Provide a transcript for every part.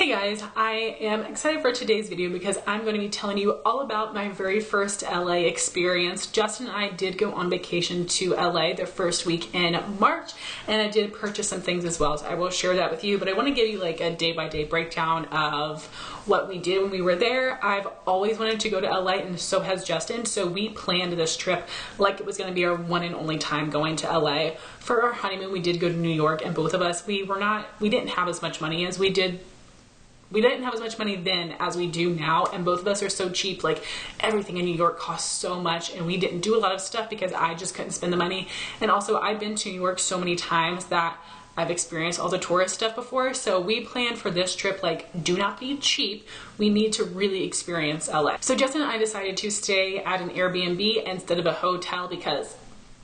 Hey guys, I am excited for today's video because I'm going to be telling you all about my very first LA experience. Justin and I did go on vacation to LA the first week in March, and I did purchase some things as well, so I will share that with you, but I want to give you like a day-by-day breakdown of what we did when we were there. I've always wanted to go to LA, and so has Justin, so we planned this trip like it was going to be our one and only time going to LA. For our honeymoon, we did go to New York, and both of us, we didn't have as much money as we did. We didn't have as much money then as we do now, and both of us are so cheap. Like, everything in New York costs so much, and we didn't do a lot of stuff because I just couldn't spend the money. And also, I've been to New York so many times that I've experienced all the tourist stuff before, so we planned for this trip, like, do not be cheap. We need to really experience LA. So Justin and I decided to stay at an Airbnb instead of a hotel because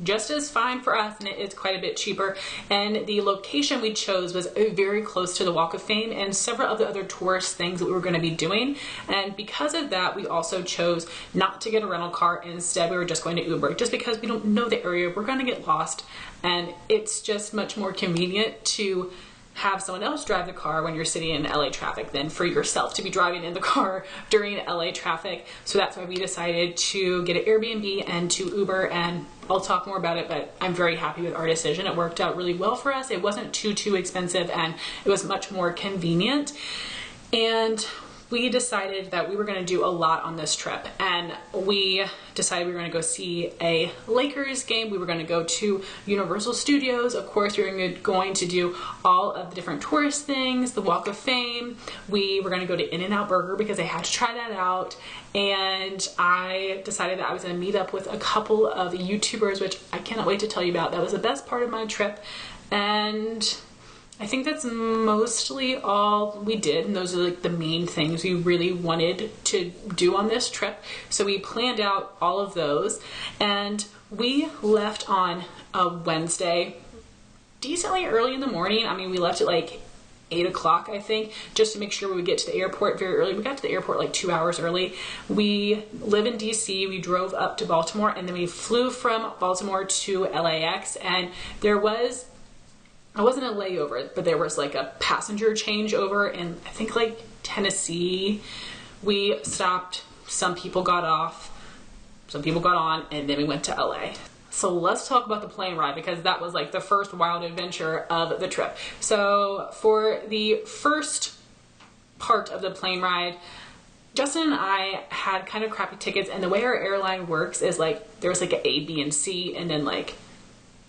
just as fine for us, and it is quite a bit cheaper. And the location we chose was very close to the Walk of Fame and several of the other tourist things that we were going to be doing. And because of that, we also chose not to get a rental car. Instead, we were just going to Uber, just because we don't know the area. We're going to get lost, and it's just much more convenient to have someone else drive the car when you're sitting in LA traffic than for yourself to be driving in the car during LA traffic. So that's why we decided to get an Airbnb and to Uber, and I'll talk more about it, but I'm very happy with our decision. It worked out really well for us. It wasn't too expensive, and it was much more convenient. And we decided that we were going to do a lot on this trip, and we decided we were going to go see a Lakers game. We were going to go to Universal Studios. Of course, we were going to do all of the different tourist things, the Walk of Fame. We were going to go to In-N-Out Burger because I had to try that out. And I decided that I was going to meet up with a couple of YouTubers, which I cannot wait to tell you about. That was the best part of my trip. And I think that's mostly all we did, and those are like the main things we really wanted to do on this trip. So we planned out all of those, and we left on a Wednesday decently early in the morning. I mean, we left at like 8 o'clock, I think, just to make sure we would get to the airport very early. We got to the airport like 2 hours early. We live in DC. We drove up to Baltimore, and then we flew from Baltimore to LAX, and it wasn't a layover, but there was like a passenger changeover in, I think, like Tennessee. We stopped, some people got off, some people got on, and then we went to LA. So let's talk about the plane ride, because that was like the first wild adventure of the trip. So for the first part of the plane ride, Justin and I had kind of crappy tickets, and the way our airline works is like, there was like an A, B, and C, and then like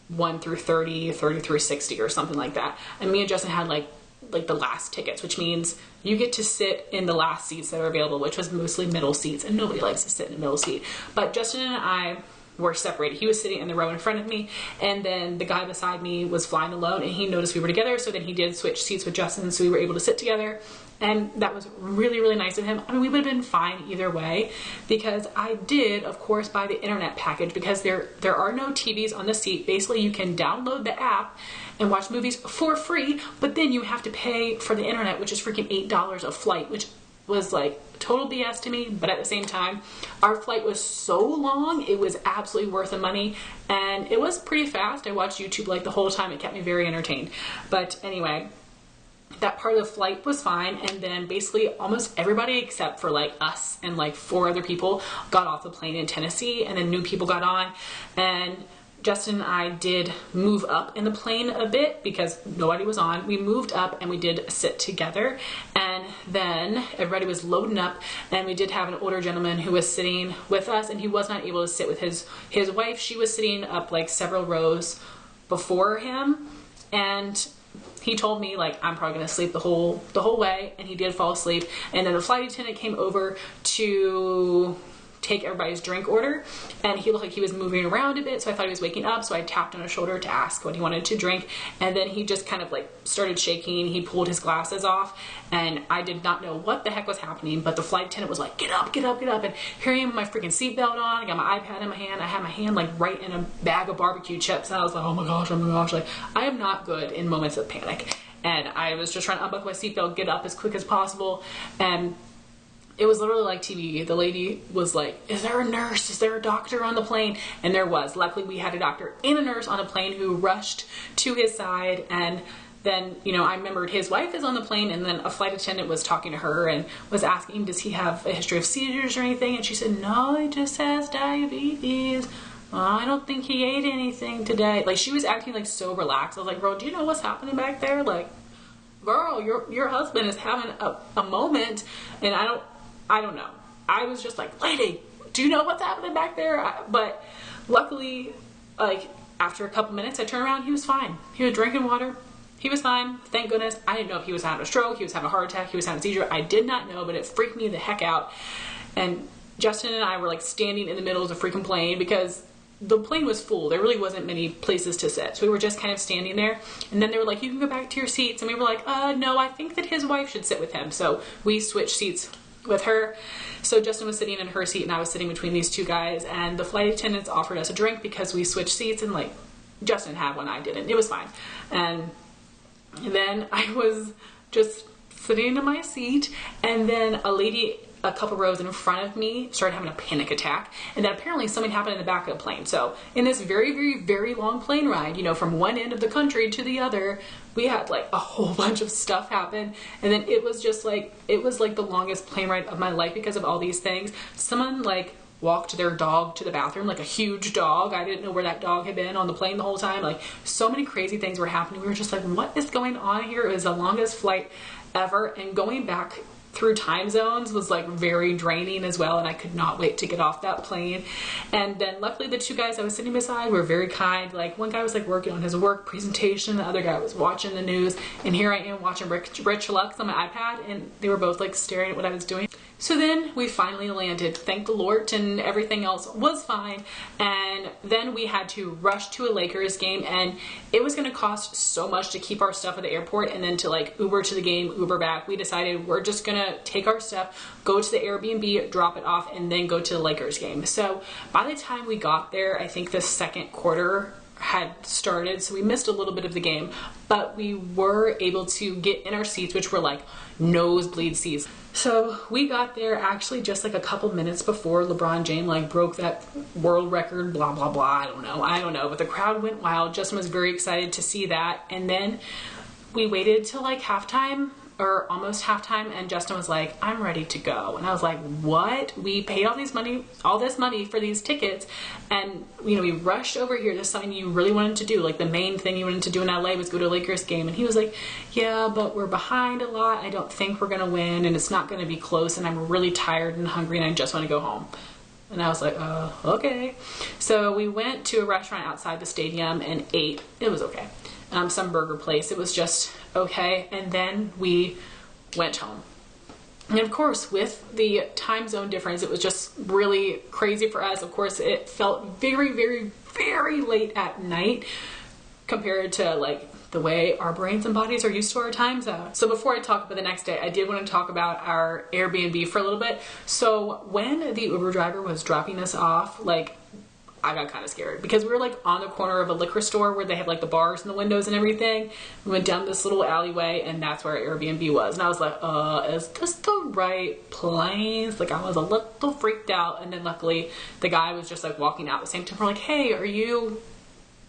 1 through 30, 30 through 60 or something like that. And me and Justin had like the last tickets, which means you get to sit in the last seats that are available, which was mostly middle seats, and nobody likes to sit in the middle seat. But Justin and I were separated. He was sitting in the row in front of me, and then the guy beside me was flying alone, and he noticed we were together, so then he did switch seats with Justin, so we were able to sit together. And that was really nice of him. I mean, we would have been fine either way, because I did, of course, buy the internet package, because there are no TVs on the seat. Basically, you can download the app and watch movies for free, but then you have to pay for the internet, which is freaking $8 a flight, which was like total BS to me. But at the same time, our flight was so long, it was absolutely worth the money, and it was pretty fast. I watched YouTube like the whole time. It kept me very entertained. But anyway, that part of the flight was fine, and then basically almost everybody except for like us and like 4 other people got off the plane in Tennessee, and then new people got on. And Justin and I did move up in the plane a bit because nobody was on. We moved up and we did sit together, and then everybody was loading up, and we did have an older gentleman who was sitting with us, and he was not able to sit with his wife. She was sitting up like several rows before him, and he told me like, I'm probably gonna sleep the whole way, and he did fall asleep. And then the flight attendant came over to take everybody's drink order, and he looked like he was moving around a bit, so I thought he was waking up, so I tapped on his shoulder to ask what he wanted to drink, and then he just kind of like started shaking. He pulled his glasses off, and I did not know what the heck was happening, but the flight attendant was like, get up, and here I am with my freaking seatbelt on, I got my iPad in my hand, I had my hand like right in a bag of barbecue chips, and I was like, oh my gosh, like, I am not good in moments of panic, and I was just trying to unbuckle my seatbelt, get up as quick as possible, and it was literally like TV. The lady was like, is there a nurse? Is there a doctor on the plane? And there was. Luckily, we had a doctor and a nurse on a plane who rushed to his side, and then, you know, I remembered his wife is on the plane, and then a flight attendant was talking to her and was asking, does he have a history of seizures or anything? And she said, no, he just has diabetes. I don't think he ate anything today. Like, she was acting like so relaxed. I was like, bro, do you know what's happening back there? Like, girl, your husband is having a moment, and I don't know. I was just like, lady, do you know what's happening back there? But luckily, like, after a couple minutes, I turned around, he was fine. He was drinking water. He was fine, thank goodness. I didn't know if he was having a stroke, he was having a heart attack, he was having a seizure. I did not know, but it freaked me the heck out. And Justin and I were like standing in the middle of the freaking plane because the plane was full. There really wasn't many places to sit. So we were just kind of standing there. And then they were like, you can go back to your seats. And we were like, no, I think that his wife should sit with him. So we switched seats with her. So Justin was sitting in her seat and I was sitting between these two guys. And the flight attendants offered us a drink because we switched seats, and like Justin had one, I didn't. It was fine. And then I was just sitting in my seat, and then a lady a couple rows in front of me started having a panic attack, and then apparently something happened in the back of the plane. So in this very, very, very long plane ride, you know, from one end of the country to the other, we had like a whole bunch of stuff happen, and then it was just like, it was like the longest plane ride of my life because of all these things. Someone like walked their dog to the bathroom, like a huge dog. I didn't know where that dog had been on the plane the whole time. Like, so many crazy things were happening. We were just like, what is going on here? It was the longest flight ever, and going back through time zones was like very draining as well, and I could not wait to get off that plane. And then luckily the two guys I was sitting beside were very kind. Like, one guy was like working on his work presentation, the other guy was watching the news, and here I am watching Rich Lux on my iPad, and they were both like staring at what I was doing. So then we finally landed, thank the Lord, and everything else was fine. And then we had to rush to a Lakers game, and it was going to cost so much to keep our stuff at the airport and then to like Uber to the game, Uber back. We decided we're just going to take our stuff, go to the Airbnb, drop it off, and then go to the Lakers game. So by the time we got there, I think the second quarter had started, so we missed a little bit of the game, but we were able to get in our seats, which were like nosebleed seats. So we got there actually just like a couple minutes before LeBron James like broke that world record, blah blah blah. I don't know, but the crowd went wild. Justin was very excited to see that, and then we waited till like halftime or almost halftime, and Justin was like, I'm ready to go. And I was like, what? We paid all this money for these tickets, and you know, we rushed over here. This is something you really wanted to do, like the main thing you wanted to do in LA was go to a Lakers game. And he was like, yeah, but we're behind a lot. I don't think we're gonna win, and it's not gonna be close, and I'm really tired and hungry, and I just want to go home. And I was like, okay. So we went to a restaurant outside the stadium and ate. It was okay. Some burger place. It was just okay. And then we went home. And of course, with the time zone difference, it was just really crazy for us. Of course, it felt very, very, very late at night compared to like the way our brains and bodies are used to our time zone. So before I talk about the next day, I did want to talk about our Airbnb for a little bit. So when the Uber driver was dropping us off, like, I got kind of scared because we were like on the corner of a liquor store where they have like the bars and the windows and everything. We went down this little alleyway, and that's where our Airbnb was. And I was like, is this the right place? Like, I was a little freaked out. And then luckily the guy was just like walking out at the same time. We're like, hey, are you,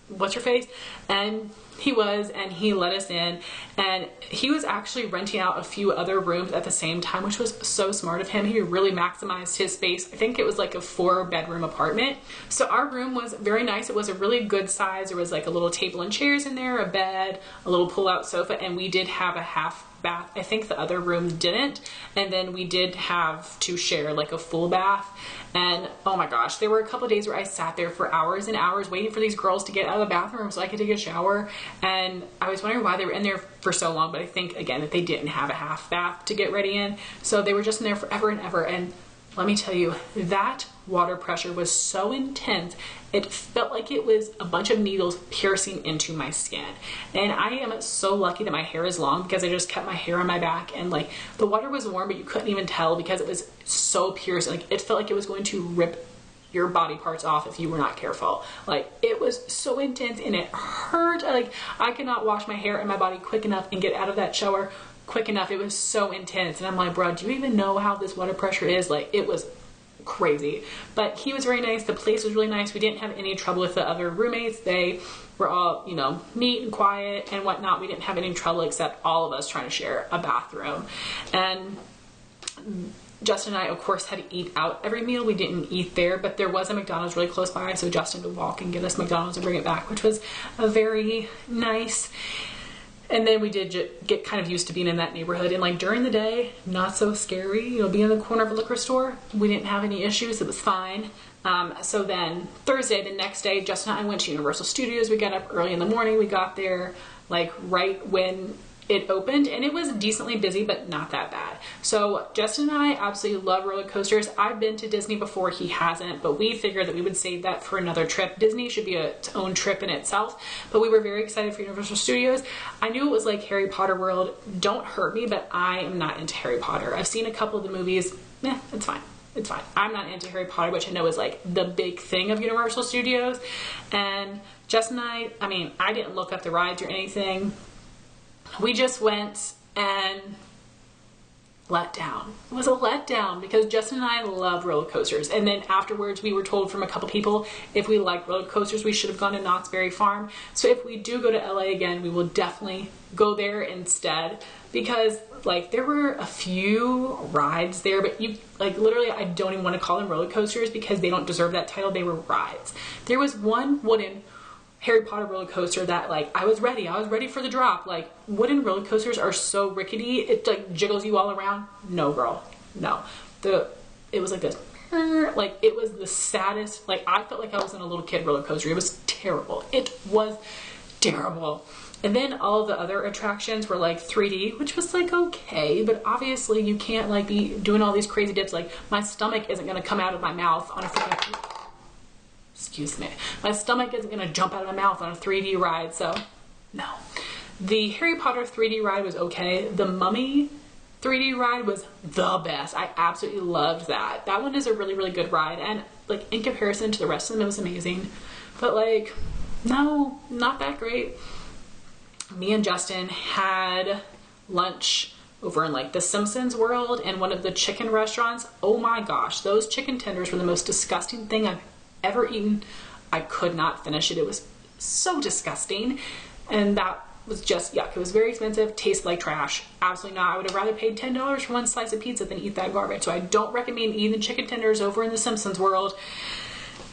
what's your face? And he was, and he let us in, and he was actually renting out a few other rooms at the same time, which was so smart of him. He really maximized his space. I think it was like a 4-bedroom apartment. So our room was very nice. It was a really good size. There was like a little table and chairs in there, a bed, a little pull-out sofa, and we did have a half bath. I think the other rooms didn't. And then we did have to share like a full bath. And oh my gosh, there were a couple of days where I sat there for hours and hours waiting for these girls to get out of the bathroom so I could take a shower. And I was wondering why they were in there for so long, but I think again that they didn't have a half bath to get ready in. So they were just in there forever and ever. And let me tell you, that water pressure was so intense, it felt like it was a bunch of needles piercing into my skin. And I am so lucky that my hair is long because I just kept my hair on my back, and like the water was warm, but you couldn't even tell because it was so piercing. Like, it felt like it was going to rip your body parts off if you were not careful. Like, it was so intense and it hurt. Like, I could not wash my hair and my body quick enough and get out of that shower quick enough. It was so intense. And I'm like, bro, do you even know how this water pressure is? Like, it was crazy. But he was very nice. The place was really nice. We didn't have any trouble with the other roommates. They were all, you know, neat and quiet and whatnot. We didn't have any trouble except all of us trying to share a bathroom. And Justin and I, of course, had to eat out every meal. We didn't eat there, but there was a McDonald's really close by, so Justin would walk and get us McDonald's and bring it back, which was a very nice. And then we did get kind of used to being in that neighborhood. And like during the day, not so scary. You know, being in the corner of a liquor store, we didn't have any issues. It was fine. So then Thursday, the next day, Justin and I went to Universal Studios. We got up early in the morning. We got there like right when it opened, and it was decently busy, but not that bad. So Justin and I absolutely love roller coasters. I've been to Disney before, he hasn't, but we figured that we would save that for another trip. Disney should be its own trip in itself, but we were very excited for Universal Studios. I knew it was like Harry Potter World. Don't hurt me, but I am not into Harry Potter. I've seen a couple of the movies. It's fine. It's fine. I'm not into Harry Potter, which I know is like the big thing of Universal Studios. And Justin and I mean, I didn't look up the rides or anything. We just went and let down. It was a letdown because Justin and I love roller coasters. And then afterwards we were told from a couple people if we like roller coasters, we should have gone to Knott's Berry Farm. So if we do go to LA again, we will definitely go there instead, because like there were a few rides there, but you like literally, I don't even want to call them roller coasters because they don't deserve that title. They were rides. There was one wooden Harry Potter roller coaster that like I was ready for the drop. Like wooden roller coasters are so rickety, it like jiggles you all around. No girl, no. It was like this, like it was the saddest. Like I felt like I was in a little kid roller coaster. It was terrible. It was terrible. And then all the other attractions were like 3D, which was like okay, but obviously you can't like be doing all these crazy dips. Like my stomach isn't gonna come out of my mouth on a freaking, excuse me, my stomach isn't gonna jump out of my mouth on a 3D ride, so no. The Harry Potter 3D ride was okay. The Mummy 3D ride was the best. I absolutely loved that. That one is a really, really good ride, and like in comparison to the rest of them, it was amazing. But like, no, not that great. Me and Justin had lunch over in like the Simpsons world in one of the chicken restaurants. Oh my gosh, those chicken tenders were the most disgusting thing I've ever eaten. I could not finish it. It was so disgusting, and that was just yuck. It was very expensive, tasted like trash. Absolutely not. I would have rather paid $10 for one slice of pizza than eat that garbage. So I don't recommend eating the chicken tenders over in the Simpsons world.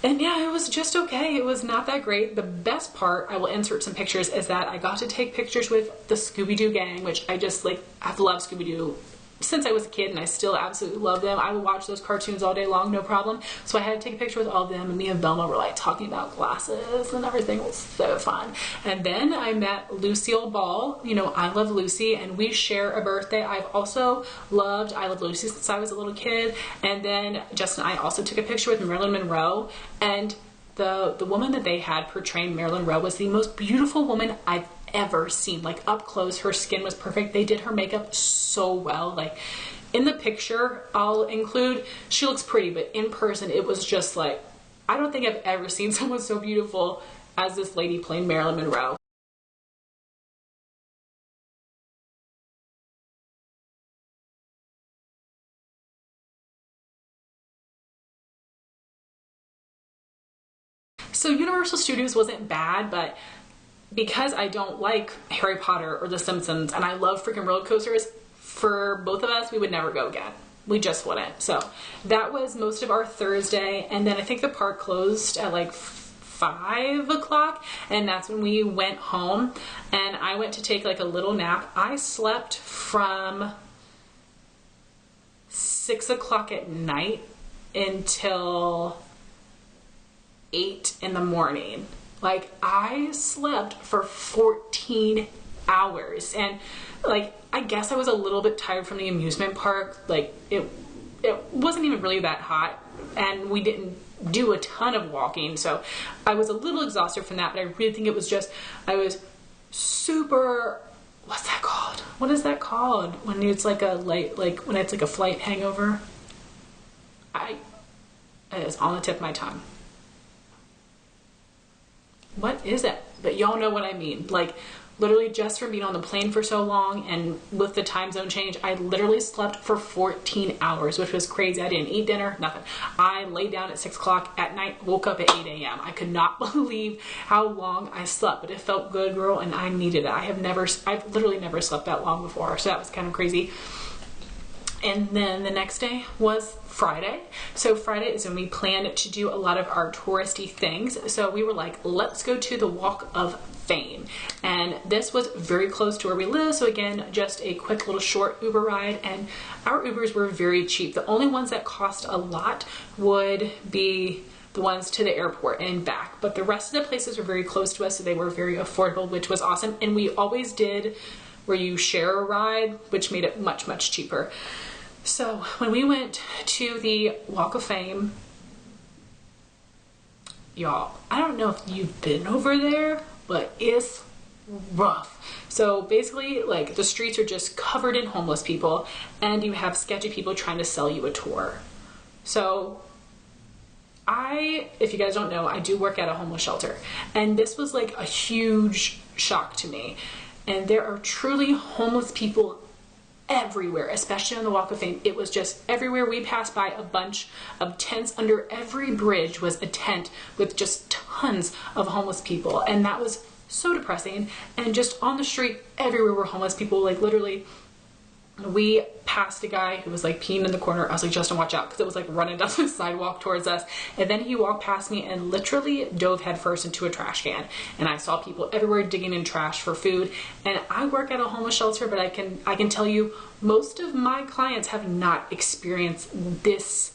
And yeah, it was just okay. It was not that great. The best part, I will insert some pictures, is that I got to take pictures with the Scooby-Doo gang, which I just like, I've loved Scooby-Doo since I was a kid, and I still absolutely love them. I would watch those cartoons all day long, no problem. So I had to take a picture with all of them, and me and Velma were like talking about glasses and everything. It was so fun. And then I met Lucille Ball. You know, I love Lucy, and we share a birthday. I've also loved I Love Lucy since I was a little kid. And then Justin and I also took a picture with Marilyn Monroe, and the woman that they had portraying Marilyn Monroe was the most beautiful woman I've ever seen. Like up close, her skin was perfect. They did her makeup so well. Like in the picture I'll include, she looks pretty, but in person it was just like, I don't think I've ever seen someone so beautiful as this lady playing Marilyn Monroe. So Universal Studios wasn't bad, but because I don't like Harry Potter or The Simpsons, and I love freaking roller coasters, for both of us, we would never go again. We just wouldn't. So that was most of our Thursday, and then I think the park closed at like 5 o'clock, and that's when we went home, and I went to take like a little nap. I slept from 6 o'clock at night until 8 in the morning. Like I slept for 14 hours, and like I guess I was a little bit tired from the amusement park. Like it wasn't even really that hot, and we didn't do a ton of walking, so I was a little exhausted from that. But I really think it was just, I was super, what's that called? What is that called when it's like a light, like when it's like a flight hangover? It's on the tip of my tongue. What is it? But y'all know what I mean. Like literally just from being on the plane for so long and with the time zone change, I literally slept for 14 hours, which was crazy. I didn't eat dinner, nothing. I laid down at 6 o'clock at night, woke up at 8 a.m. I could not believe how long I slept, but it felt good, girl, and I needed it. I've literally never slept that long before, so that was kind of crazy. And then the next day was Friday. So Friday is when we planned to do a lot of our touristy things. So we were like, let's go to the Walk of Fame. And this was very close to where we live. So again, just a quick little short Uber ride. And our Ubers were very cheap. The only ones that cost a lot would be the ones to the airport and back. But the rest of the places were very close to us. So they were very affordable, which was awesome. And we always did where you share a ride, which made it much, much cheaper. So when we went to the Walk of Fame, y'all, I don't know if you've been over there, but it's rough. So basically, like, the streets are just covered in homeless people, and you have sketchy people trying to sell you a tour. So if you guys don't know, I do work at a homeless shelter, and this was like a huge shock to me. And there are truly homeless people everywhere, especially on the Walk of Fame. It was just everywhere. We passed by a bunch of tents. Under every bridge was a tent with just tons of homeless people, and that was so depressing. And just on the street everywhere were homeless people. Like, literally, we passed a guy who was like peeing in the corner. I was like, Justin, watch out, because it was like running down the sidewalk towards us. And then he walked past me and literally dove headfirst into a trash can. And I saw people everywhere digging in trash for food. And I work at a homeless shelter, but I can tell you, most of my clients have not experienced this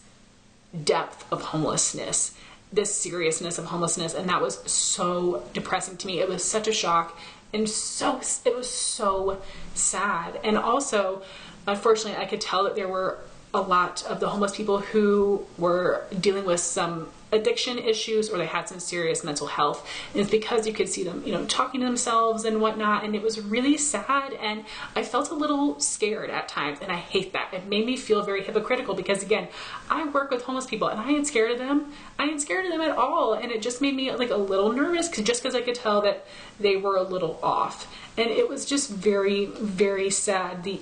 depth of homelessness, this seriousness of homelessness. And that was so depressing to me. It was such a shock. And it was so sad. And also, unfortunately, I could tell that there were a lot of the homeless people who were dealing with some addiction issues, or they had some serious mental health. And it's because you could see them, talking to themselves and whatnot. And it was really sad. And I felt a little scared at times. And I hate that. It made me feel very hypocritical, because again, I work with homeless people and I ain't scared of them. I ain't scared of them at all. And it just made me like a little nervous, because I could tell that they were a little off. And it was just very, very sad. The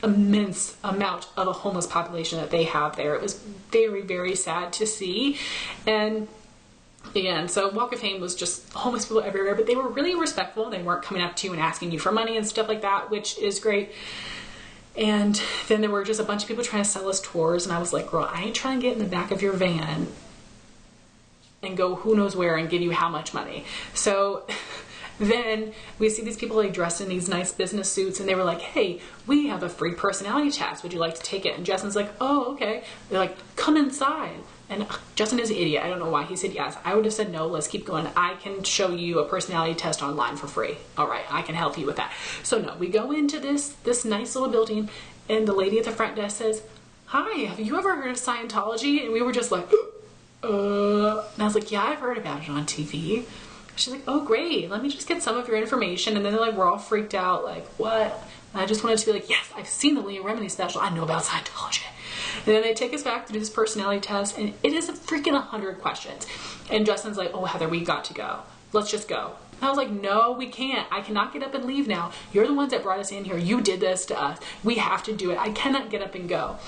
immense amount of a homeless population that they have there. It was very, very sad to see. And again, so Walk of Fame was just homeless people everywhere, but they were really respectful. They weren't coming up to you and asking you for money and stuff like that, which is great. And then there were just a bunch of people trying to sell us tours, and I was like, girl, I ain't trying to get in the back of your van and go who knows where and give you how much money. So then we see these people like dressed in these nice business suits, and they were like, hey, we have a free personality test. Would you like to take it? And Justin's like, oh, okay. They're like, come inside. And Justin is an idiot. I don't know why he said yes. I would have said no, let's keep going. I can show you a personality test online for free. All right, I can help you with that. So no, we go into this nice little building, and the lady at the front desk says, hi, have you ever heard of Scientology? And we were just like, and I was like, yeah, I've heard about it on TV. She's like, oh, great. Let me just get some of your information. And then they're like, we're all freaked out. Like, what? And I just wanted to be like, yes, I've seen the Leah Remini special. I know about Scientology. And then they take us back to do this personality test, and it is a freaking 100 questions. And Justin's like, oh, Heather, we got to go. Let's just go. And I was like, no, we can't. I cannot get up and leave now. You're the ones that brought us in here. You did this to us. We have to do it. I cannot get up and go.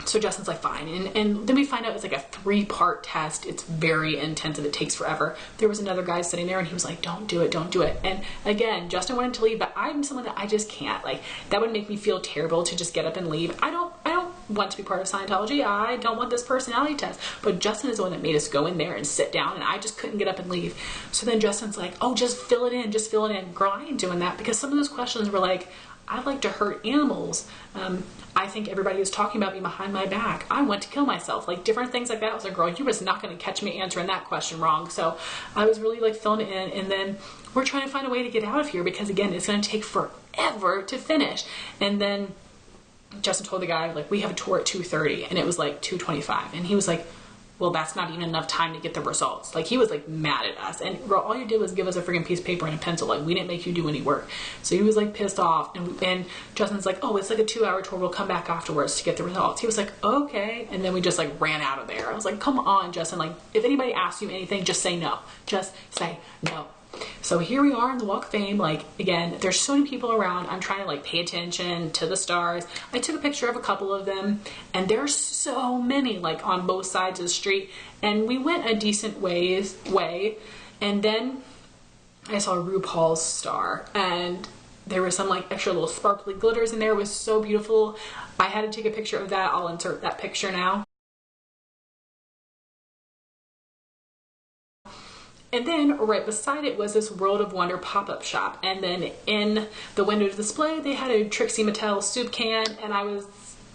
So Justin's like, fine. And then we find out it's like a 3-part test. It's very intensive. It takes forever. There was another guy sitting there, and he was like, don't do it, don't do it. And again, Justin wanted to leave, but I'm someone that I just can't. Like, that would make me feel terrible to just get up and leave. I don't want to be part of Scientology. I don't want this personality test. But Justin is the one that made us go in there and sit down, and I just couldn't get up and leave. So then Justin's like, oh, just fill it in, just fill it in. Girl, I ain't doing that, because some of those questions were like, I'd like to hurt animals. I think everybody is talking about me behind my back. I want to kill myself. Like, different things like that. I was like, girl, you was not going to catch me answering that question wrong. So I was really like filling it in. And then we're trying to find a way to get out of here, because again, it's going to take forever to finish. And then Justin told the guy, like, we have a tour at 2:30, and it was like 2:25. And he was like, well, that's not even enough time to get the results. Like, he was like mad at us. And girl, all you did was give us a freaking piece of paper and a pencil. Like, we didn't make you do any work. So he was like pissed off. And Justin's like, oh, it's like a 2-hour tour. We'll come back afterwards to get the results. He was like, okay. And then we just like ran out of there. I was like, come on, Justin. Like, if anybody asks you anything, just say no. Just say no. So here we are in the Walk of Fame. Like, again, there's so many people around. I'm trying to like pay attention to the stars. I took a picture of a couple of them, and there's so many like on both sides of the street. And we went a decent way, and then I saw RuPaul's star, and there was some like extra little sparkly glitters in there. It was so beautiful. I had to take a picture of that. I'll insert that picture now. And then right beside it was this World of Wonder pop-up shop. And then in the window display, they had a Trixie Mattel soup can, and I was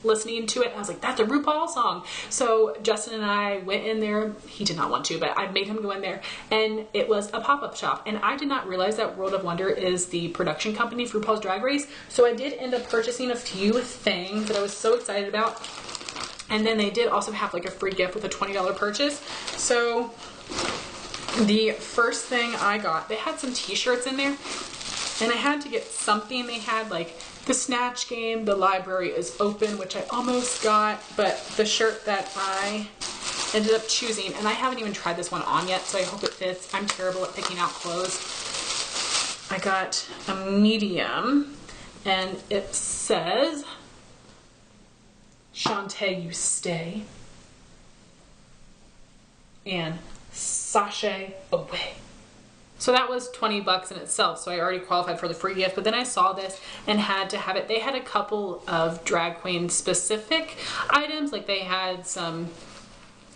listening to it. I was like, that's a RuPaul song. So Justin and I went in there. He did not want to, but I made him go in there, and it was a pop-up shop. And I did not realize that World of Wonder is the production company for RuPaul's Drag Race. So I did end up purchasing a few things that I was so excited about. And then they did also have like a free gift with a $20 purchase. So the first thing I got, they had some t-shirts in there, and I had to get something. They had like the Snatch Game, the library is open, which I almost got, but the shirt that I ended up choosing, and I haven't even tried this one on yet, so I hope it fits. I'm terrible at picking out clothes. I got a medium, and it says, Shantae, you stay, and sashay away. So that was 20 bucks in itself, so I already qualified for the free gift. But then I saw this and had to have it. They had a couple of drag queen specific items, like they had some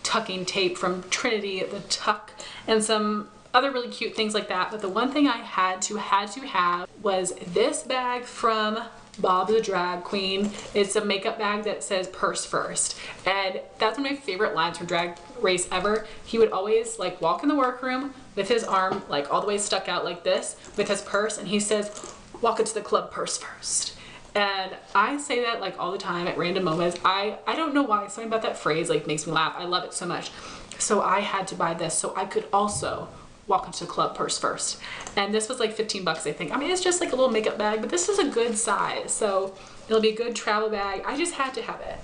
tucking tape from Trinity, the tuck, and some other really cute things like that. But the one thing I had to have was this bag from Bob the Drag Queen. It's a makeup bag that says purse first, and that's one of my favorite lines from Drag Race ever. He would always like walk in the workroom with his arm like all the way stuck out like this with his purse, and he says, walk into the club purse first. And I say that like all the time at random moments. I don't know why, something about that phrase like makes me laugh. I love it so much. So I had to buy this so I could also walk into the club purse first. And this was like 15 bucks, I think. I mean, it's just like a little makeup bag, but this is a good size, so it'll be a good travel bag. I just had to have it.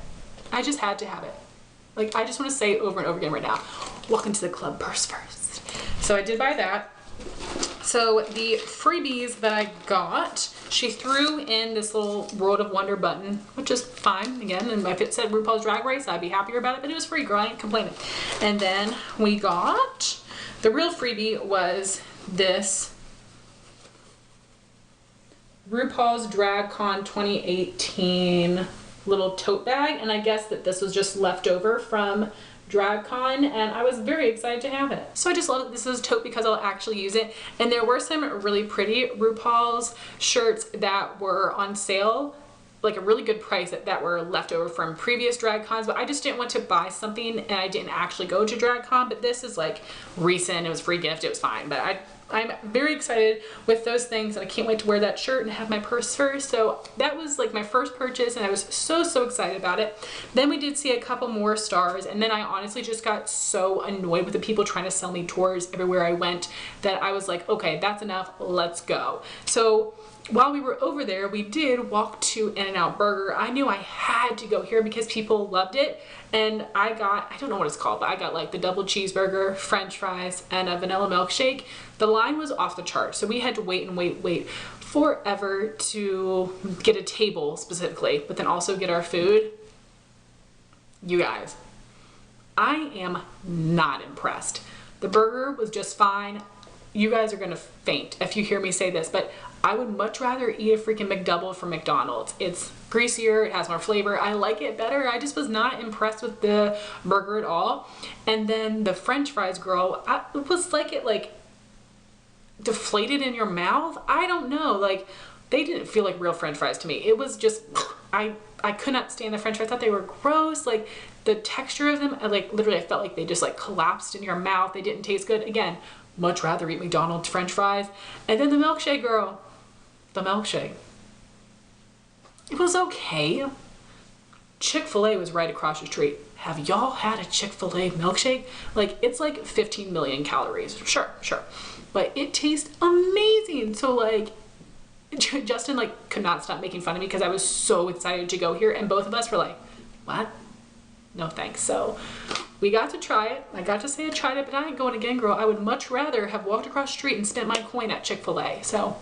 I just had to have it. Like, I just want to say it over and over again right now. Walk into the club purse first. So I did buy that. So the freebies that I got, she threw in this little World of Wonder button, which is fine, again, and if it said RuPaul's Drag Race, I'd be happier about it, but it was free, girl, I ain't complaining. And then we got, the real freebie was this RuPaul's Drag Con 2018 little tote bag, and I guess that this was just left over from DragCon, and I was very excited to have it. So I just love that this is a tote because I'll actually use it. And there were some really pretty RuPaul's shirts that were on sale, like a really good price that were left over from previous DragCons, but I just didn't want to buy something and I didn't actually go to DragCon. But this is like recent, it was a free gift, it was fine. But I'm very excited with those things, and I can't wait to wear that shirt and have my purse first. So that was like my first purchase, and I was so excited about it. Then we did see a couple more stars, and then I honestly just got so annoyed with the people trying to sell me tours everywhere I went that I was like, okay, that's enough, let's go. So while we were over there, we did walk to In-N-Out Burger. I knew I had to go here because people loved it, and I got, I don't know what it's called, but I got like the double cheeseburger, french fries, and a vanilla milkshake. The line was off the chart, so we had to wait and wait forever to get a table specifically, but then also get our food. You guys, I am not impressed. The burger was just fine. You guys are gonna faint if you hear me say this, but I would much rather eat a freaking McDouble from McDonald's. It's greasier, it has more flavor, I like it better. I just was not impressed with the burger at all. And then the french fries, girl, it was like it like deflated in your mouth. I don't know, like they didn't feel like real french fries to me. It was just, I could not stand the french fries. I thought they were gross. Like the texture of them, like literally I felt like they just like collapsed in your mouth. They didn't taste good. Again, much rather eat McDonald's french fries. And then the milkshake, girl, the milkshake, it was okay. Chick-fil-A was right across the street. Have y'all had a Chick-fil-A milkshake? Like, it's like 15 million calories. Sure. But it tastes amazing. So like, Justin like could not stop making fun of me because I was so excited to go here, and both of us were like, what? No thanks. So we got to try it. I got to say I tried it, but I ain't going again, girl. I would much rather have walked across the street and spent my coin at Chick-fil-A. So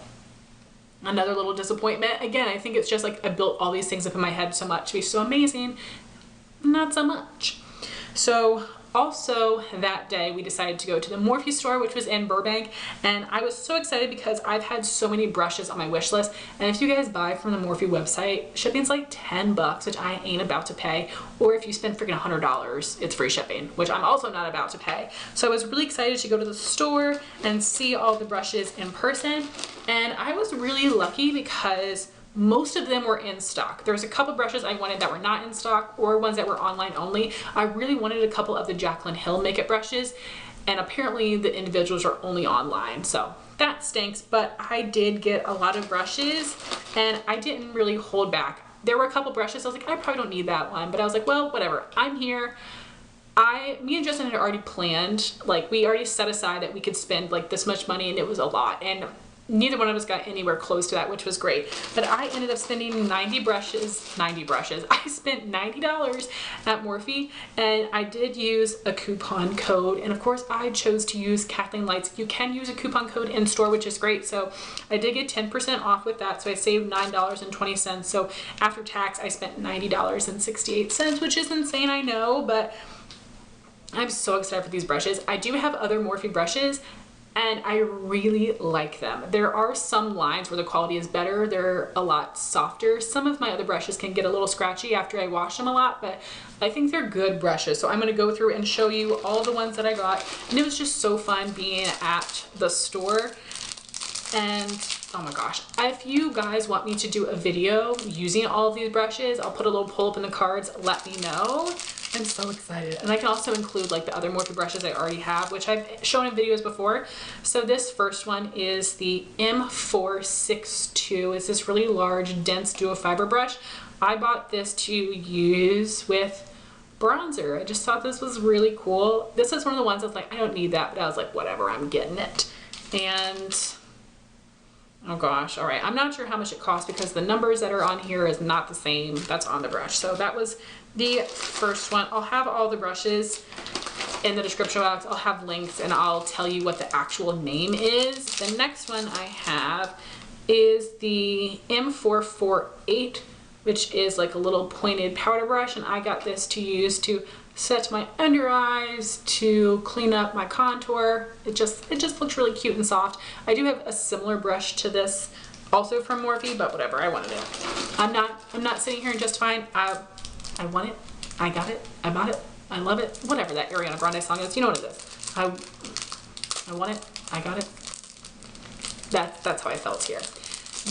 another little disappointment. Again, I think it's just like I built all these things up in my head so much to be so amazing. Not so much. So also that day we decided to go to the Morphe store, which was in Burbank, and I was so excited because I've had so many brushes on my wish list, and if you guys buy from the Morphe website, shipping's like 10 bucks, which I ain't about to pay, or if you spend freaking $100, it's free shipping, which I'm also not about to pay. So I was really excited to go to the store and see all the brushes in person, and I was really lucky because most of them were in stock. There was a couple brushes I wanted that were not in stock, or ones that were online only. I really wanted a couple of the Jaclyn Hill makeup brushes, and apparently the individuals are only online, so that stinks. But I did get a lot of brushes, and I didn't really hold back. There were a couple brushes I was like, I probably don't need that one, but I was like, well, whatever, I'm here. Me and Justin had already planned, like we already set aside that we could spend like this much money, and it was a lot, and neither one of us got anywhere close to that, which was great. But I ended up spending 90 brushes. I spent $90 at Morphe, and I did use a coupon code. And of course, I chose to use Kathleen Lights. You can use a coupon code in store, which is great. So I did get 10% off with that. So I saved $9.20. So after tax, I spent $90.68, which is insane, I know, but I'm so excited for these brushes. I do have other Morphe brushes, and I really like them. There are some lines where the quality is better. They're a lot softer. Some of my other brushes can get a little scratchy after I wash them a lot, but I think they're good brushes. So I'm gonna go through and show you all the ones that I got. And it was just so fun being at the store. And oh my gosh, if you guys want me to do a video using all of these brushes, I'll put a little pull up in the cards, let me know. I'm so excited. And I can also include like the other Morphe brushes I already have, which I've shown in videos before. So this first one is the M462. It's this really large, dense duo fiber brush. I bought this to use with bronzer. I just thought this was really cool. This is one of the ones I was like, I don't need that, but I was like, whatever, I'm getting it. And oh gosh, all right. I'm not sure how much it costs because the numbers that are on here is not the same that's on the brush. So that was the first one. I'll have all the brushes in the description box. I'll have links and I'll tell you what the actual name is. The next one I have is the M408, which is like a little pointed powder brush, and I got this to use to set my under eyes, to clean up my contour. It just looks really cute and soft. I do have a similar brush to this also from Morphe, but whatever, I wanted it. I'm not sitting here and justifying. I want it, I got it, I bought it, I love it, whatever that Ariana Grande song is, you know what it is. I want it, I got it. That's how I felt here.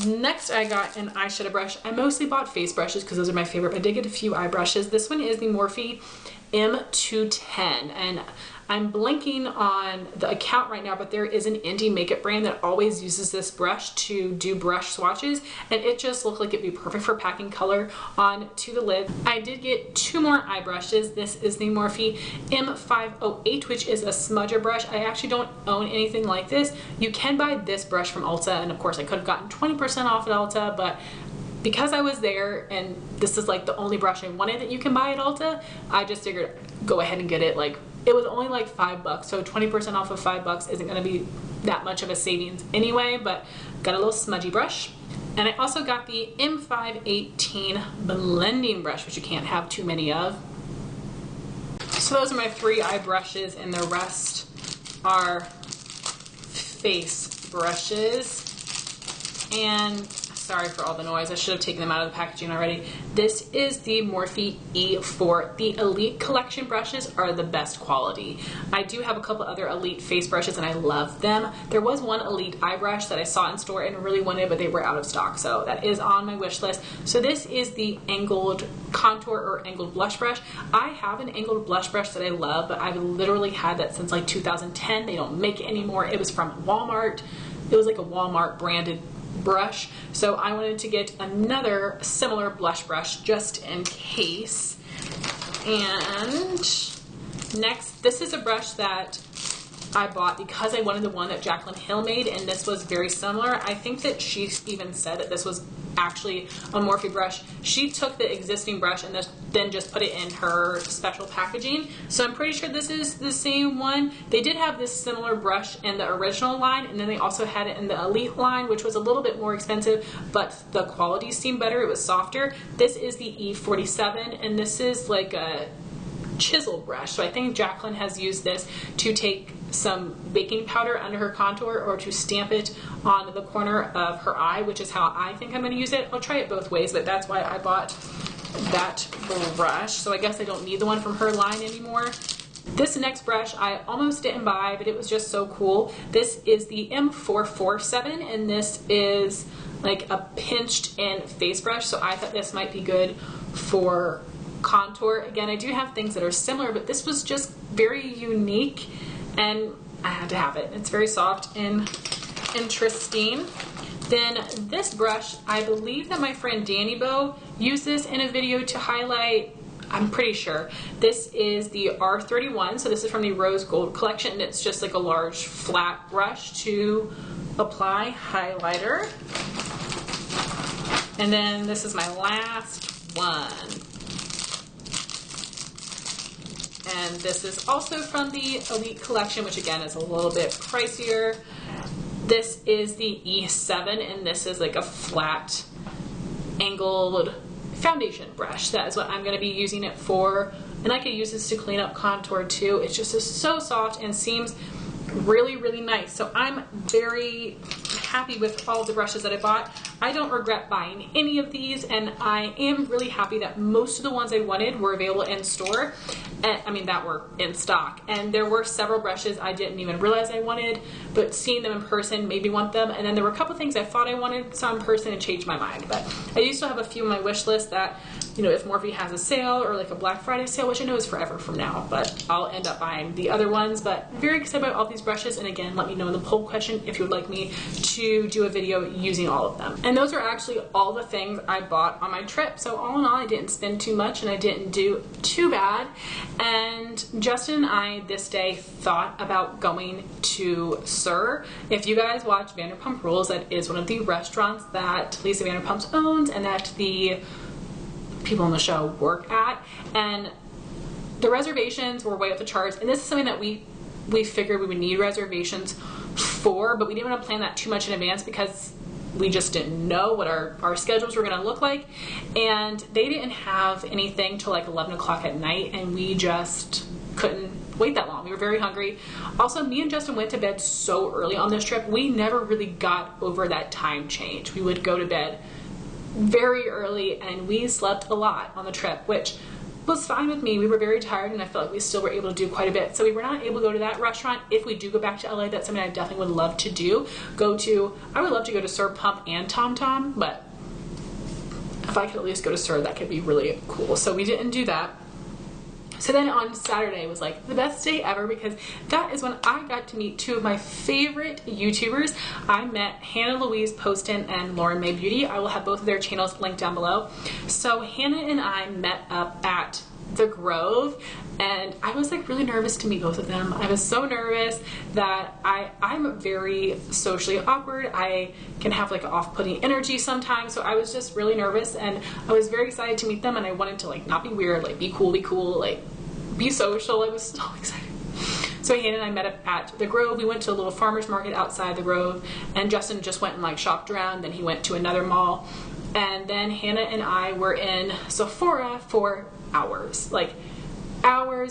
Next, I got an eyeshadow brush. I mostly bought face brushes because those are my favorite, but I did get a few eye brushes. This one is the Morphe M210, and I'm blanking on the account right now, but there is an indie makeup brand that always uses this brush to do brush swatches, and it just looked like it'd be perfect for packing color onto the lid. I did get two more eye brushes. This is the Morphe M508, which is a smudger brush. I actually don't own anything like this. You can buy this brush from Ulta, and of course I could have gotten 20% off at Ulta, but because I was there and this is like the only brush I wanted that you can buy at Ulta, I just figured go ahead and get it. Like, it was only like $5, so 20% off of $5 isn't gonna be that much of a savings anyway, but got a little smudgy brush. And I also got the M518 blending brush, which you can't have too many of. So those are my three eye brushes, and the rest are face brushes. And sorry for all the noise. I should have taken them out of the packaging already. This is the Morphe E4. The Elite Collection brushes are the best quality. I do have a couple other Elite face brushes and I love them. There was one Elite eye brush that I saw in store and really wanted, but they were out of stock. So that is on my wish list. So this is the angled contour or angled blush brush. I have an angled blush brush that I love, but I've literally had that since like 2010. They don't make it anymore. It was from Walmart. It was like a Walmart branded brush, so I wanted to get another similar blush brush just in case. And next, this is a brush that I bought because I wanted the one that Jaclyn Hill made, and this was very similar. I think that she even said that this was actually a Morphe brush. She took the existing brush and then just put it in her special packaging. So I'm pretty sure this is the same one. They did have this similar brush in the original line, and then they also had it in the Elite line, which was a little bit more expensive, but the quality seemed better. It was softer. This is the E47, and this is like a chisel brush. So I think Jacqueline has used this to take some baking powder under her contour or to stamp it on the corner of her eye, which is how I think I'm going to use it. I'll try it both ways, but that's why I bought that brush. So I guess I don't need the one from her line anymore. This next brush I almost didn't buy, but it was just so cool. This is the M447, and this is like a pinched in face brush. So I thought this might be good for contour. Again, I do have things that are similar, but this was just very unique and I had to have it. It's very soft and interesting. Then this brush, I believe that my friend Danny Bo used this in a video to highlight, I'm pretty sure. This is the R31, so this is from the Rose Gold collection, and it's just like a large flat brush to apply highlighter. And then this is my last one. And this is also from the Elite collection, which again is a little bit pricier. This is the E7, and this is like a flat angled foundation brush. That is what I'm going to be using it for. And I could use this to clean up contour too. It's just so soft and seems really, really nice. So I'm very happy with all of the brushes that I bought. I don't regret buying any of these, and I am really happy that most of the ones I wanted were available in store. And, I mean, that were in stock. And there were several brushes I didn't even realize I wanted, but seeing them in person made me want them. And then there were a couple things I thought I wanted, saw in person, and changed my mind. But I do still have a few on my wish list that, you know, if Morphe has a sale or like a Black Friday sale, which I know is forever from now, but I'll end up buying the other ones. But very excited about all these brushes. And again, let me know in the poll question if you would like me to do a video using all of them. And those are actually all the things I bought on my trip. So all in all, I didn't spend too much and I didn't do too bad. And Justin and I this day thought about going to SUR. If you guys watch Vanderpump Rules, that is one of the restaurants that Lisa Vanderpump owns and that the people on the show work at. And the reservations were way off the charts. And this is something that we figured we would need reservations for, but we didn't want to plan that too much in advance because we just didn't know what our schedules were going to look like. And they didn't have anything till like 11 o'clock at night, and we just couldn't wait that long. We were very hungry. Also, me and Justin went to bed so early on this trip, we never really got over that time change. We would go to bed very early and we slept a lot on the trip, which was fine with me. We were very tired and I felt like we still were able to do quite a bit. So we were not able to go to that restaurant. If we do go back to LA, that's something I definitely would love to do. I would love to go to SUR Pump and Tom Tom, but if I could at least go to SUR, that could be really cool. So we didn't do that. So then on Saturday was like the best day ever because that is when I got to meet two of my favorite YouTubers. I met Hannah Louise Poston and Lauren May Beauty. I will have both of their channels linked down below. So Hannah and I met up at the Grove, and I was like really nervous to meet both of them. I was so nervous that I'm very socially awkward. I can have like an off-putting energy sometimes, so I was just really nervous, and I was very excited to meet them, and I wanted to like not be weird, like be cool, like be social. I was so excited. So Hannah and I met up at the Grove. We went to a little farmer's market outside the Grove, and Justin just went and like shopped around. Then he went to another mall, and then Hannah and I were in Sephora for hours,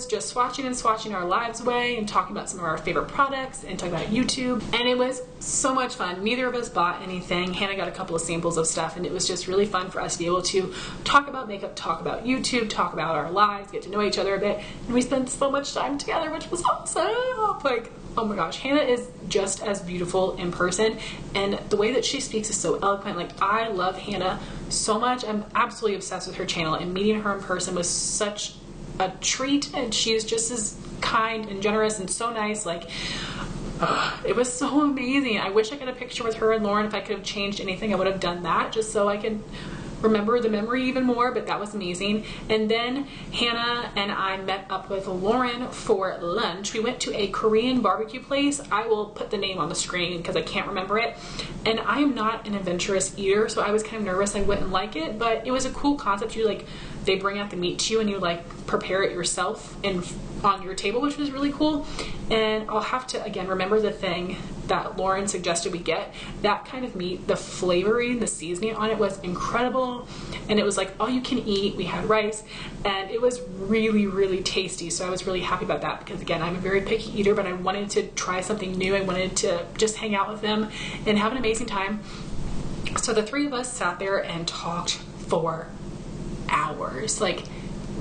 just swatching our lives away and talking about some of our favorite products and talking about YouTube. And it was so much fun. Neither of us bought anything. Hannah got a couple of samples of stuff, and it was just really fun for us to be able to talk about makeup, talk about YouTube, talk about our lives, get to know each other a bit. And we spent so much time together, which was awesome. Like, oh my gosh, Hannah is just as beautiful in person, and the way that she speaks is so eloquent. Like, I love Hannah so much. I'm absolutely obsessed with her channel, and meeting her in person was such a treat, and she's just as kind and generous and so nice. Like, it was so amazing. I wish I could have a picture with her and Lauren. If I could have changed anything, I would have done that, just so I could remember the memory even more, but that was amazing. And then Hannah and I met up with Lauren for lunch. We went to a Korean barbecue place. I will put the name on the screen because I can't remember it. And I am not an adventurous eater, so I was kind of nervous I wouldn't like it, but it was a cool concept. You like, they bring out the meat to you and you like prepare it yourself on your table, which was really cool. And I'll have to, again, remember the thing that Lauren suggested we get. That kind of meat, the flavoring, the seasoning on it was incredible. And it was like all you can eat. We had rice and it was really, really tasty. So I was really happy about that because, again, I'm a very picky eater, but I wanted to try something new. I wanted to just hang out with them and have an amazing time. So the three of us sat there and talked for hours. Like,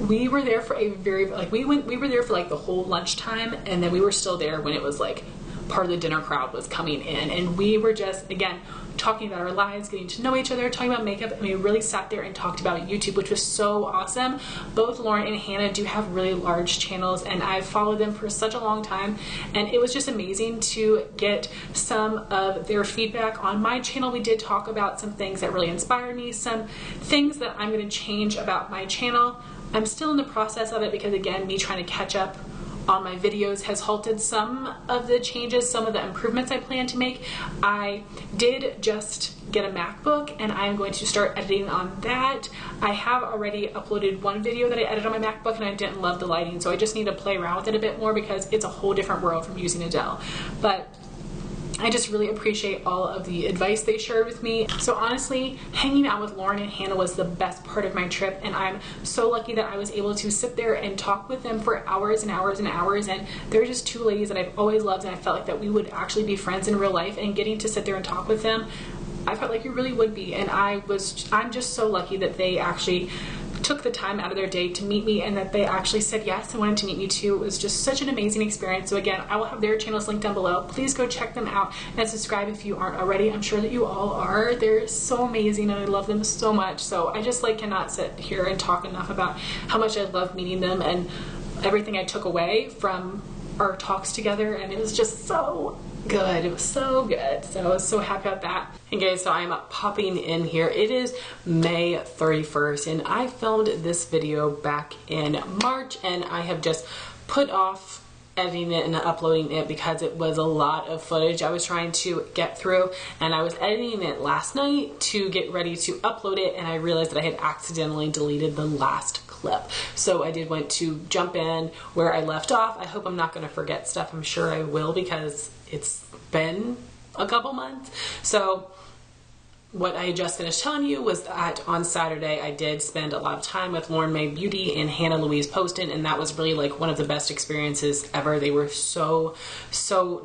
we were there for a very, like, we were there for like the whole lunchtime, and then we were still there when it was like part of the dinner crowd was coming in, and we were just, again, talking about our lives, getting to know each other, talking about makeup, and we really sat there and talked about YouTube, which was so awesome. Both Lauren and Hannah do have really large channels, and I've followed them for such a long time, and it was just amazing to get some of their feedback on my channel. We did talk about some things that really inspired me, some things that I'm going to change about my channel. I'm still in the process of it because, again, me trying to catch up on my videos has halted some of the changes, some of the improvements I plan to make. I did just get a MacBook and I'm going to start editing on that. I have already uploaded one video that I edited on my MacBook and I didn't love the lighting, so I just need to play around with it a bit more because it's a whole different world from using Adele. But I just really appreciate all of the advice they shared with me. So honestly, hanging out with Lauren and Hannah was the best part of my trip, and I'm so lucky that I was able to sit there and talk with them for hours and hours and hours. And they're just two ladies that I've always loved, and I felt like that we would actually be friends in real life, and getting to sit there and talk with them, I felt like you really would be. And I'm just so lucky that they actually took the time out of their day to meet me, and that they actually said yes and wanted to meet me too. It was just such an amazing experience. So again, I will have their channels linked down below. Please go check them out and subscribe if you aren't already. I'm sure that you all are. They're so amazing and I love them so much. So I just like cannot sit here and talk enough about how much I love meeting them and everything I took away from our talks together, and it was just so good. It was so good. So I was so happy about that. And guys, so I'm popping in here. It is May 31st and I filmed this video back in March, and I have just put off editing it and uploading it because it was a lot of footage I was trying to get through, and I was editing it last night to get ready to upload it, and I realized that I had accidentally deleted the last clip. So I did want to jump in where I left off. I hope I'm not going to forget stuff. I'm sure I will because it's been a couple months. So what I just finished telling you was that on Saturday I did spend a lot of time with Lauren May Beauty and Hannah Louise Poston, and that was really like one of the best experiences ever. They were so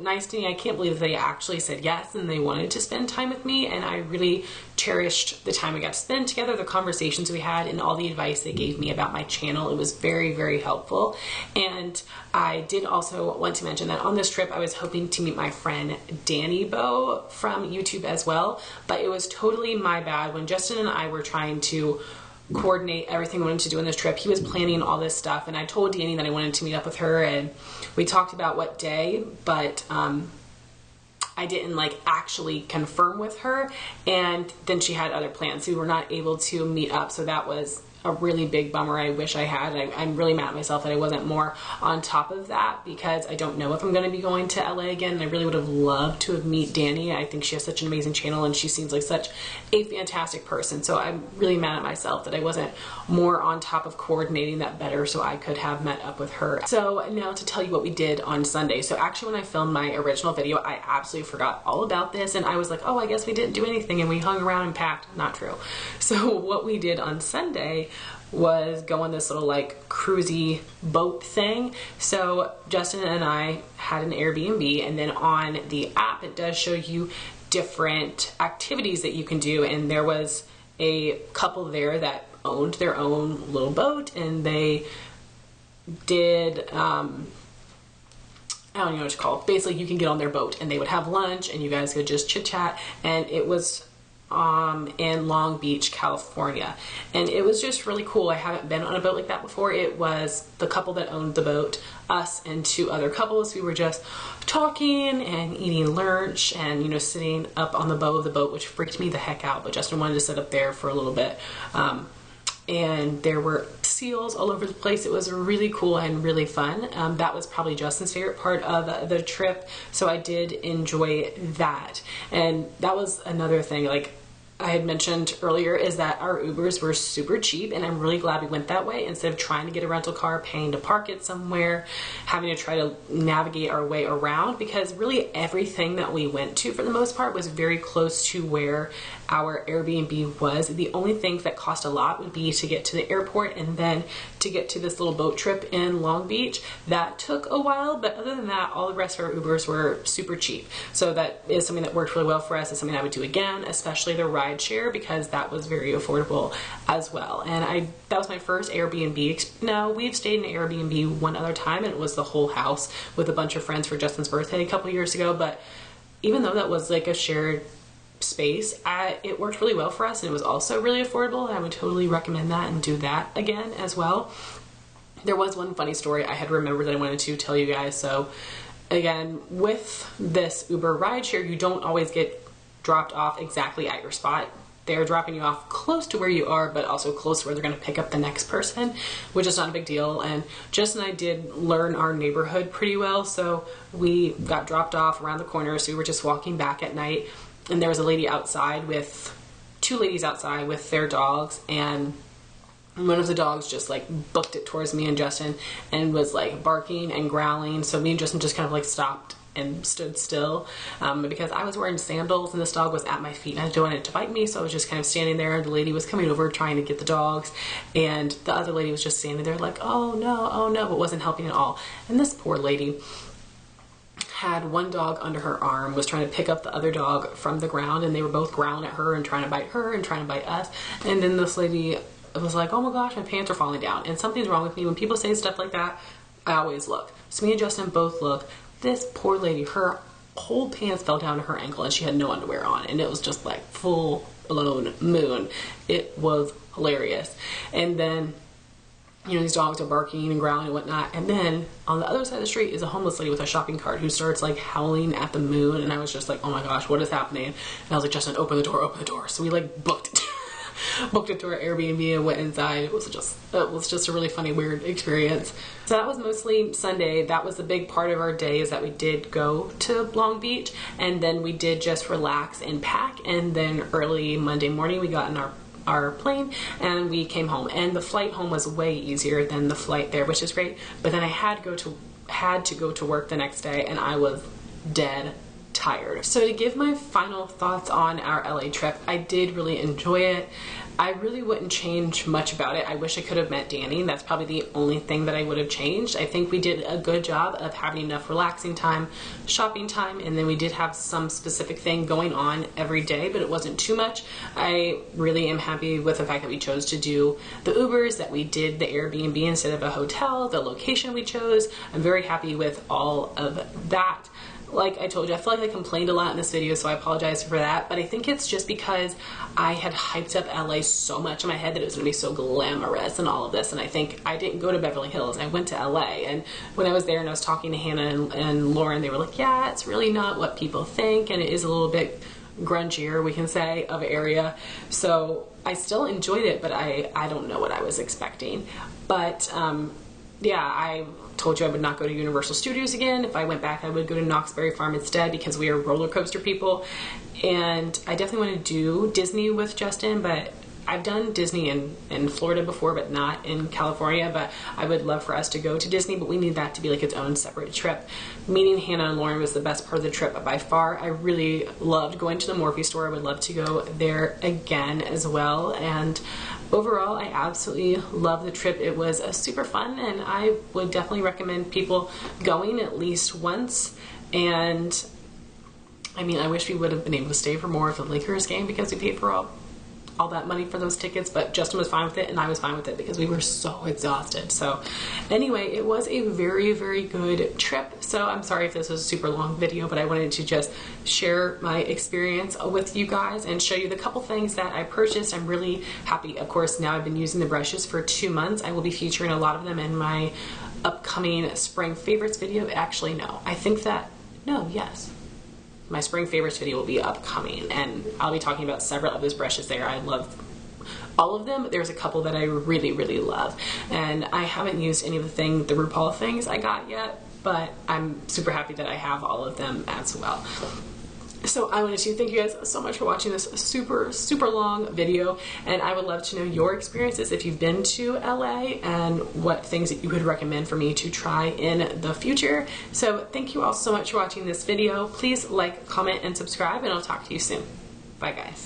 nice to me. I can't believe that they actually said yes and they wanted to spend time with me, and I really cherished the time we got to spend together, the conversations we had, and all the advice they gave me about my channel. It was very, very helpful. And I did also want to mention that on this trip I was hoping to meet my friend Danny Bo from YouTube as well, but it was totally my bad. When Justin and I were trying to coordinate everything we wanted to do on this trip, he was planning all this stuff, and I told Danny that I wanted to meet up with her, and we talked about what day, but I didn't like actually confirm with her, and then she had other plans, so we were not able to meet up. So that was a really big bummer. I wish I had. I'm really mad at myself that I wasn't more on top of that, because I don't know if I'm going to be going to LA again, and I really would have loved to have met Danny. I think she has such an amazing channel and she seems like such a fantastic person. So I'm really mad at myself that I wasn't more on top of coordinating that better so I could have met up with her. So now to tell you what we did on Sunday. So actually when I filmed my original video, I absolutely forgot all about this, and I was like, oh, I guess we didn't do anything and we hung around and packed. Not true. So what we did on Sunday was go on this little like cruisy boat thing. So Justin and I had an Airbnb, and then on the app it does show you different activities that you can do, and there was a couple there that owned their own little boat, and they did I don't know what to call it. Basically you can get on their boat and they would have lunch and you guys could just chit chat, and it was in Long Beach, California. And it was just really cool. I haven't been on a boat like that before. It was the couple that owned the boat, us and two other couples. We were just talking and eating lunch and, you know, sitting up on the bow of the boat, which freaked me the heck out, but Justin wanted to sit up there for a little bit. And there were seals all over the place. It was really cool and really fun. That was probably Justin's favorite part of the trip, so I did enjoy that. And that was another thing, like I had mentioned earlier, is that our Ubers were super cheap, and I'm really glad we went that way instead of trying to get a rental car, paying to park it somewhere, having to try to navigate our way around, because really everything that we went to for the most part was very close to where our Airbnb was. The only things that cost a lot would be to get to the airport and then to get to this little boat trip in Long Beach. That took a while, but other than that, all the rest of our Ubers were super cheap. So that is something that worked really well for us. It's something I would do again, especially the ride share, because that was very affordable as well. And that was my first Airbnb. No, we've stayed in an Airbnb one other time, and it was the whole house with a bunch of friends for Justin's birthday a couple years ago. But even though that was like a shared space, it worked really well for us, and it was also really affordable. I would totally recommend that and do that again as well. There was one funny story I had remembered that I wanted to tell you guys. So again, with this Uber rideshare, you don't always get dropped off exactly at your spot. They're dropping you off close to where you are, but also close to where they're going to pick up the next person, which is not a big deal. And Justin and I did learn our neighborhood pretty well, so we got dropped off around the corner. So we were just walking back at night, and there was a lady outside with two ladies outside with their dogs, and one of the dogs just like booked it towards me and Justin and was like barking and growling. So me and Justin just kind of like stopped and stood still because I was wearing sandals and this dog was at my feet and I didn't want it to bite me, so I was just kind of standing there, and the lady was coming over trying to get the dogs, and the other lady was just standing there like, oh no, but wasn't helping at all. And this poor lady had one dog under her arm, was trying to pick up the other dog from the ground, and they were both growling at her and trying to bite her and trying to bite us. And then this lady was like, oh my gosh, my pants are falling down. And something's wrong with me. When people say stuff like that, I always look. So me and Justin both look. This poor lady, her whole pants fell down to her ankle and she had no underwear on, and it was just like full blown moon. It was hilarious. And then, you know, these dogs are barking and growling and whatnot, and then on the other side of the street is a homeless lady with a shopping cart who starts like howling at the moon, and I was just like, oh my gosh, what is happening? And I was like, Justin, open the door. So we like booked it to our Airbnb and went inside. It was just a really funny, weird experience. So that was mostly Sunday. That was the big part of our day, is that we did go to Long Beach, and then we did just relax and pack, and then early Monday morning we got in our plane and we came home, and the flight home was way easier than the flight there, which is great. But then I had to go to work the next day, and I was dead tired. So to give my final thoughts on our LA trip, I did really enjoy it. I really wouldn't change much about it. I wish I could have met Danny. That's probably the only thing that I would have changed. I think we did a good job of having enough relaxing time, shopping time, and then we did have some specific thing going on every day, but it wasn't too much. I really am happy with the fact that we chose to do the Ubers, that we did the Airbnb instead of a hotel, the location we chose. I'm very happy with all of that. Like I told you, I feel like I complained a lot in this video, so I apologize for that, but I think it's just because I had hyped up LA so much in my head that it was going to be so glamorous and all of this, and I think I didn't go to Beverly Hills, I went to LA, and when I was there and I was talking to Hannah and Lauren, they were like, yeah, it's really not what people think, and it is a little bit grungier, we can say, of an area. So I still enjoyed it, but I don't know what I was expecting. But yeah, I told you I would not go to Universal Studios again. If I went back, I would go to Knoxbury Farm instead, because we are roller coaster people. And I definitely want to do Disney with Justin, but I've done Disney in Florida before, but not in California. But I would love for us to go to Disney, but we need that to be like its own separate trip. Meeting Hannah and Lauren was the best part of the trip by far. I really loved going to the Morphe store. I would love to go there again as well. And overall, I absolutely love the trip. It was super fun, and I would definitely recommend people going at least once. And I mean, I wish we would have been able to stay for more of the Lakers game, because we paid for all that money for those tickets, but Justin was fine with it and I was fine with it because we were so exhausted. So anyway, it was a very, very good trip. So I'm sorry if this was a super long video, but I wanted to just share my experience with you guys and show you the couple things that I purchased. I'm really happy. Of course, now I've been using the brushes for 2 months. I will be featuring a lot of them in my upcoming spring favorites video. Actually, no, I think that, no, yes. My spring favorites video will be upcoming, and I'll be talking about several of those brushes there. I love all of them, but there's a couple that I really, really love. And I haven't used any of the RuPaul things I got yet, but I'm super happy that I have all of them as well. So I wanted to thank you guys so much for watching this super, super long video, and I would love to know your experiences if you've been to LA and what things that you would recommend for me to try in the future. So thank you all so much for watching this video. Please like, comment, and subscribe, and I'll talk to you soon. Bye guys.